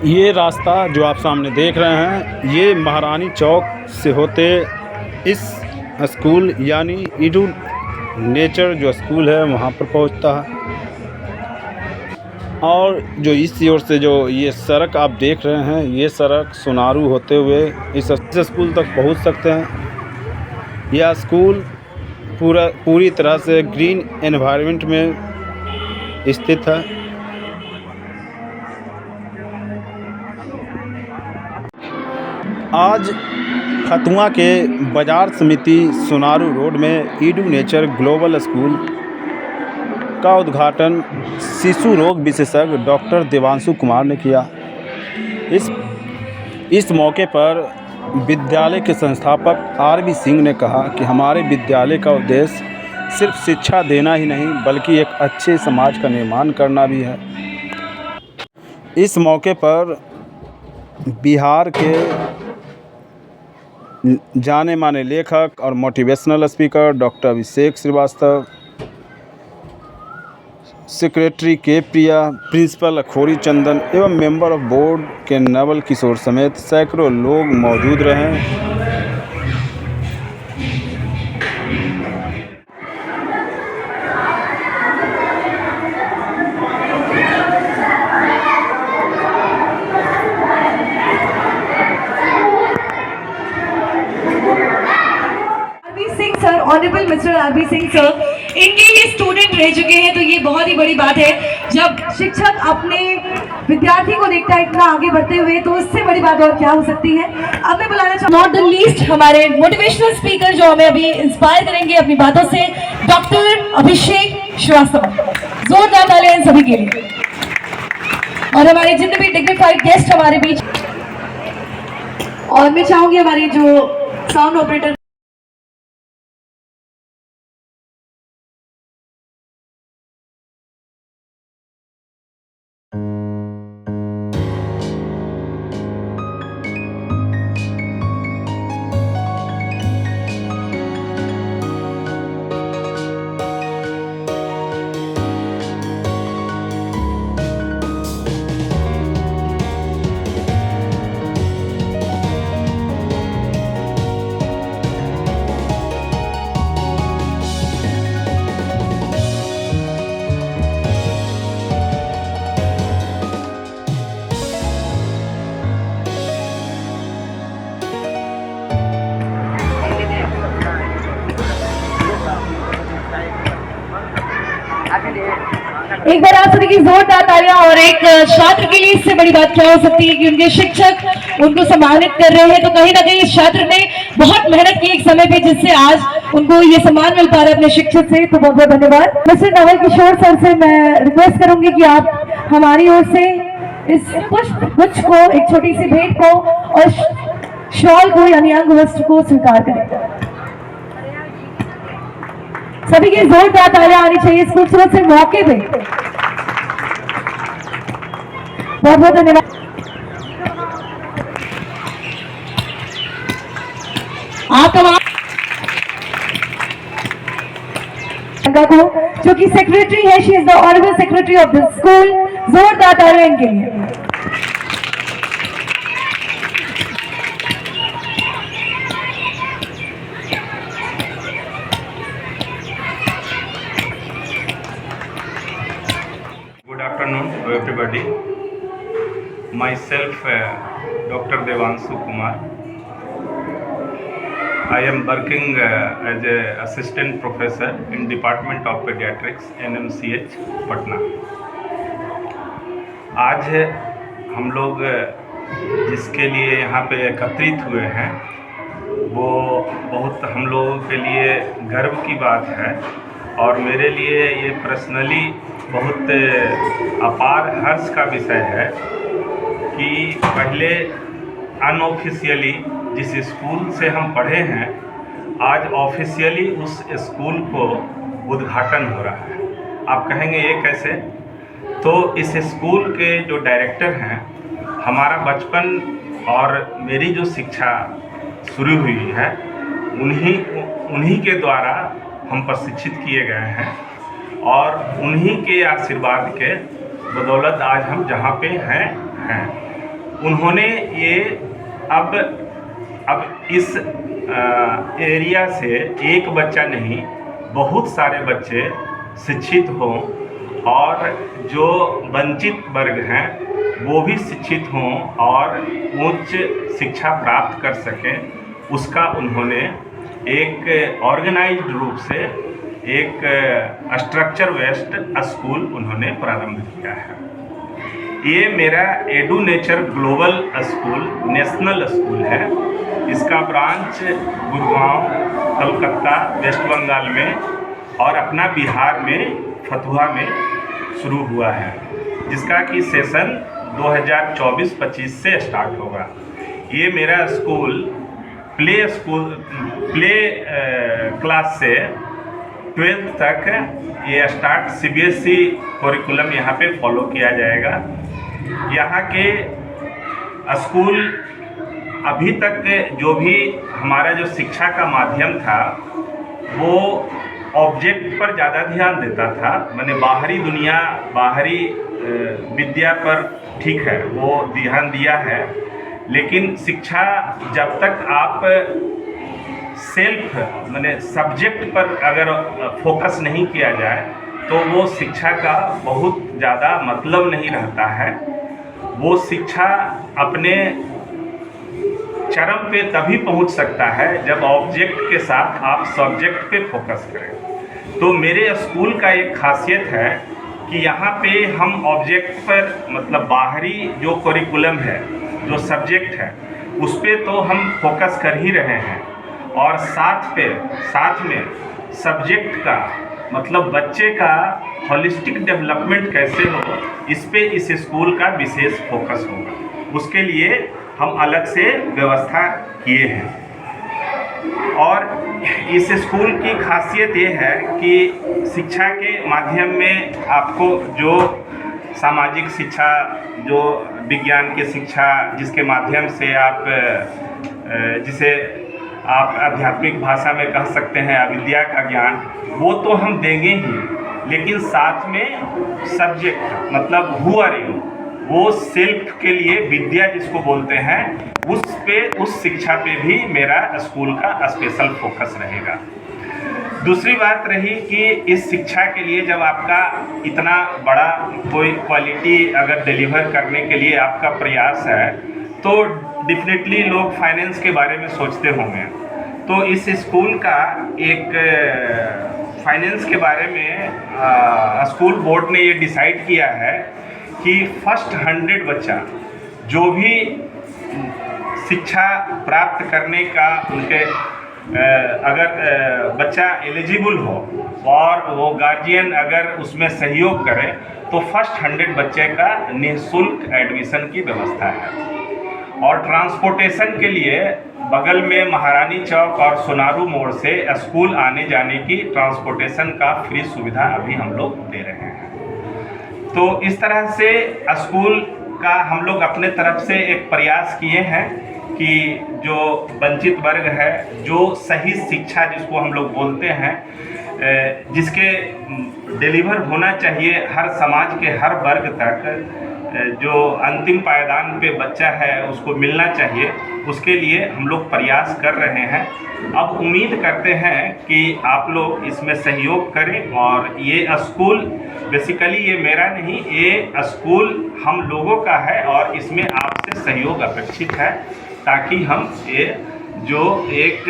ये रास्ता जो आप सामने देख रहे हैं, ये महारानी चौक से होते इस स्कूल यानी ईडू नेचर जो स्कूल है वहाँ पर पहुँचता है। और जो इस ओर से जो ये सड़क आप देख रहे हैं, ये सड़क सुनारू होते हुए इस स्कूल तक पहुँच सकते हैं। यह स्कूल पूरी तरह से ग्रीन एनवायरनमेंट में स्थित है। आज खतुआ के बाजार समिति सुनारू रोड में ईडू नेचर ग्लोबल स्कूल का उद्घाटन शिशु रोग विशेषज्ञ डॉक्टर देवांशु कुमार ने किया। इस मौके पर विद्यालय के संस्थापक आर.बी. सिंह ने कहा कि हमारे विद्यालय का उद्देश्य सिर्फ शिक्षा देना ही नहीं बल्कि एक अच्छे समाज का निर्माण करना भी है। इस मौके पर बिहार के जाने माने लेखक और मोटिवेशनल स्पीकर डॉक्टर अभिषेक श्रीवास्तव, सेक्रेटरी के प्रिया, प्रिंसिपल अखोरी चंदन एवं मेंबर ऑफ बोर्ड के नवल किशोर समेत सैकड़ों लोग मौजूद रहे। Honourable mister RB. Singh sir, इनके ये स्टूडेंट रह चुके हैं, तो ये बहुत ही बड़ी बात है। जब शिक्षक अपने विद्यार्थी को देखता है इतना आगे बढ़ते हुए, तो उससे बड़ी बात और क्या हो सकती है। अब मैं बुलाना चाहूँ नॉट द लीस्ट हमारे मोटिवेशनल स्पीकर जो हमें अभी इंस्पायर करेंगे अपनी बातों से, डॉक्टर अभिषेक श्रीवास्तव। जोरदार तालियां इन सभी के लिए। और हमारे जितने भी डिग्निफाइड गेस्ट हमारे बीच, और मैं चाहूंगी हमारी जो साउंड ऑपरेटर एक बार आप सभी की जोरदार तालियां। और एक छात्र के लिए इससे बड़ी बात क्या हो सकती है कि उनके शिक्षक उनको सम्मानित कर रहे हैं, तो कहीं ना कहीं इस छात्र ने बहुत मेहनत की एक समय पे, जिससे आज उनको ये सम्मान मिल पा रहा है अपने शिक्षक से। तो बहुत बहुत धन्यवाद। मिस्टर नवल किशोर सर से मैं रिक्वेस्ट करूंगी कि आप हमारी ओर से इस पुष्प गुच्छ को, एक छोटी सी भेंट को और शॉल को यानी अंग वस्त्र को स्वीकार करें। सभी की जोरदार तालियां आनी चाहिए इस खूबसूरत से मौके पे। बहुत बहुत धन्यवाद। आप को जो कि सेक्रेटरी है, she is the honourable secretary of the school. जोरदार तालियां इनके लिए। Good afternoon to everybody. Myself, Dr. Devanshu Kumar. I am working as an assistant professor in Department of Pediatrics, NMCH, Patna. आज हम लोग जिसके लिए यहाँ पे एकत्रित हुए हैं, वो बहुत हम लोगों के लिए गर्व की बात है और मेरे लिए ये पर्सनली बहुत अपार हर्ष का विषय है कि पहले अनऑफिशियली जिस स्कूल से हम पढ़े हैं, आज ऑफिशियली उस स्कूल को उद्घाटन हो रहा है। आप कहेंगे ये कैसे? तो इस स्कूल के जो डायरेक्टर हैं, हमारा बचपन और मेरी जो शिक्षा शुरू हुई है उन्हीं के द्वारा हम प्रशिक्षित किए गए हैं और उन्हीं के आशीर्वाद के बदौलत आज हम जहाँ पे हैं। उन्होंने ये अब इस एरिया से एक बच्चा नहीं, बहुत सारे बच्चे शिक्षित हों और जो वंचित वर्ग हैं वो भी शिक्षित हों और उच्च शिक्षा प्राप्त कर सकें, उसका उन्होंने एक ऑर्गेनाइज्ड रूप से एक स्ट्रक्चर बेस्ड स्कूल उन्होंने प्रारंभ किया है। ये मेरा edu nature global school national school है। इसका ब्रांच गुड़गांव, कलकत्ता, वेस्ट बंगाल में और अपना बिहार में फतुहा में शुरू हुआ है, जिसका कि सेशन 2024-25 से स्टार्ट होगा। ये मेरा स्कूल प्ले क्लास से 12th तक ये स्टार्ट CBSE करिकुलम यहाँ पे फॉलो किया जाएगा। यहाँ के स्कूल अभी तक जो भी हमारा जो शिक्षा का माध्यम था वो ऑब्जेक्ट पर ज़्यादा ध्यान देता था, माने बाहरी दुनिया, बाहरी विद्या पर ठीक है वो ध्यान दिया है, लेकिन शिक्षा जब तक आप सेल्फ माने सब्जेक्ट पर अगर फोकस नहीं किया जाए तो वो शिक्षा का बहुत ज़्यादा मतलब नहीं रहता है। वो शिक्षा अपने चरम पे तभी पहुंच सकता है जब ऑब्जेक्ट के साथ आप सब्जेक्ट पे फोकस करें। तो मेरे स्कूल का एक खासियत है कि यहाँ पे हम ऑब्जेक्ट पर मतलब बाहरी जो करिकुलम है, जो सब्जेक्ट है, उस पर तो हम फोकस कर ही रहे हैं और साथ में सब्जेक्ट का मतलब बच्चे का होलिस्टिक डेवलपमेंट कैसे हो, इस पे इस स्कूल का विशेष फोकस होगा। उसके लिए हम अलग से व्यवस्था किए हैं। और इस स्कूल की खासियत ये है कि शिक्षा के माध्यम में आपको जो सामाजिक शिक्षा, जो विज्ञान की शिक्षा, जिसके माध्यम से आप जिसे आप आध्यात्मिक भाषा में कह सकते हैं अविद्या का ज्ञान, वो तो हम देंगे ही, लेकिन साथ में सब्जेक्ट मतलब हु आर यू, वो सेल्फ के लिए विद्या जिसको बोलते हैं, उस शिक्षा पे भी मेरा स्कूल का स्पेशल फोकस रहेगा। दूसरी बात रही कि इस शिक्षा के लिए जब आपका इतना बड़ा कोई क्वालिटी अगर डिलीवर करने के लिए आपका प्रयास है तो डेफिनेटली लोग फाइनेंस के बारे में सोचते होंगे। तो इस स्कूल का एक फाइनेंस के बारे में स्कूल बोर्ड ने ये डिसाइड किया है कि फर्स्ट 100 बच्चा जो भी शिक्षा प्राप्त करने का उनके अगर बच्चा एलिजिबल हो और वो गार्जियन अगर उसमें सहयोग करे तो फर्स्ट 100 बच्चे का निःशुल्क एडमिशन की व्यवस्था है। और ट्रांसपोर्टेशन के लिए बगल में महारानी चौक और सोनारू मोड़ से स्कूल आने जाने की ट्रांसपोर्टेशन का फ्री सुविधा अभी हम लोग दे रहे हैं। तो इस तरह से स्कूल का हम लोग अपने तरफ से एक प्रयास किए हैं कि जो वंचित वर्ग है, जो सही शिक्षा जिसको हम लोग बोलते हैं, जिसके डिलीवर होना चाहिए हर समाज के हर वर्ग तक, जो अंतिम पायदान पे बच्चा है उसको मिलना चाहिए, उसके लिए हम लोग प्रयास कर रहे हैं। अब उम्मीद करते हैं कि आप लोग इसमें सहयोग करें और ये स्कूल बेसिकली ये मेरा नहीं, ये स्कूल हम लोगों का है और इसमें आपसे सहयोग अपेक्षित है ताकि हम ये जो एक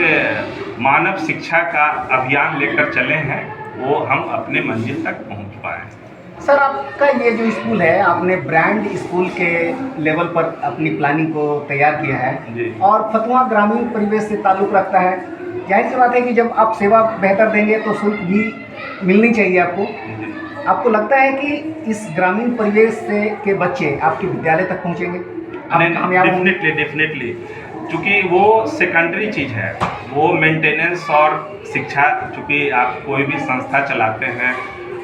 मानव शिक्षा का अभियान लेकर चले हैं वो हम अपने मंजिल तक पहुंच पाएँ। सर, आपका ये जो स्कूल है, आपने ब्रांड स्कूल के लेवल पर अपनी प्लानिंग को तैयार किया है जी। और फतुहा ग्रामीण परिवेश से ताल्लुक़ रखता है। जाहिर सी बात है कि जब आप सेवा बेहतर देंगे तो शुल्क भी मिलनी चाहिए आपको। आपको लगता है कि इस ग्रामीण परिवेश से के बच्चे आपके विद्यालय तक पहुँचेंगे? डेफिनेटली, चूँकि वो सेकेंडरी चीज़ है, वो मेंटेनेंस और शिक्षा, चूँकि आप कोई भी संस्था चलाते हैं,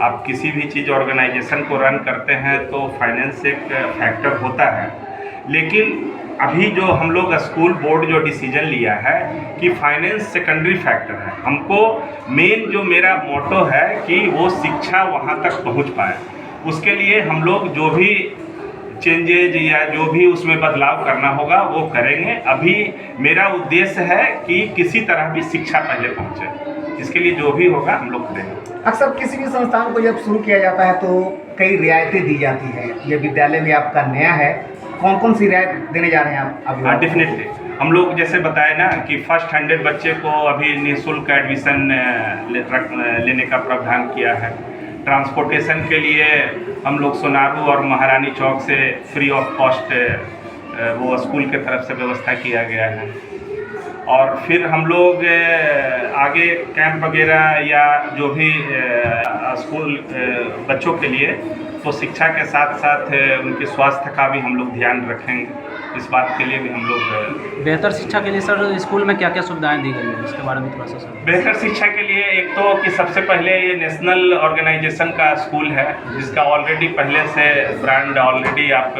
आप किसी भी चीज़ ऑर्गेनाइजेशन को रन करते हैं तो फाइनेंस एक फैक्टर होता है। लेकिन अभी जो हम लोग स्कूल बोर्ड जो डिसीजन लिया है कि फाइनेंस सेकेंडरी फैक्टर है, हमको मेन जो मेरा मोटो है कि वो शिक्षा वहाँ तक पहुँच पाए, उसके लिए हम लोग जो भी चेंजेज या जो भी उसमें बदलाव करना होगा वो करेंगे। अभी मेरा उद्देश्य है कि किसी तरह भी शिक्षा पहले पहुंचे, इसके लिए जो भी होगा हम लोग करेंगे। अक्सर किसी भी संस्थान को जब शुरू किया जाता है तो कई रियायतें दी जाती हैं। ये विद्यालय भी आपका नया है, कौन कौन सी रियायत देने जा रहे हैं आप अभी? हाँ, डेफिनेटली हम लोग जैसे बताए ना कि फर्स्ट 100 बच्चे को अभी निःशुल्क एडमिशन लेने का प्रावधान किया है। ट्रांसपोर्टेशन के लिए हम लोग सोनारू और महारानी चौक से फ्री ऑफ कॉस्ट वो स्कूल के तरफ से व्यवस्था किया गया है। और फिर हम लोग आगे कैंप वगैरह या जो भी स्कूल बच्चों के लिए तो शिक्षा के साथ साथ उनके स्वास्थ्य का भी हम लोग ध्यान रखेंगे। इस बात के लिए भी हम लोग बेहतर शिक्षा के लिए सर स्कूल में क्या क्या सुविधाएं दी गई हैं, इसके बारे में थोड़ा सा सर। बेहतर शिक्षा के लिए एक तो कि सबसे पहले ये नेशनल ऑर्गेनाइजेशन का स्कूल है जिसका ऑलरेडी पहले से ब्रांड ऑलरेडी आप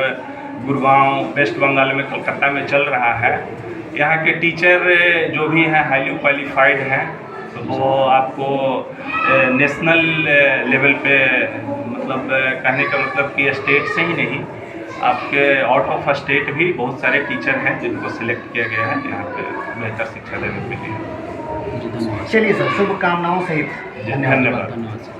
गुड़गांव, वेस्ट बंगाल में, कोलकाता में चल रहा है। यहाँ के टीचर जो भी हैं हाईली क्वालिफाइड हैं, तो वो आपको नेशनल लेवल पे मतलब कहने का मतलब कि स्टेट से ही नहीं, आपके आउट ऑफ स्टेट भी बहुत सारे टीचर हैं जिनको सिलेक्ट किया गया है यहाँ पे बेहतर शिक्षा देने के लिए। जी धन्यवाद। चलिए सर, शुभकामनाओं सहित धन्यवाद। धन्यवाद सर।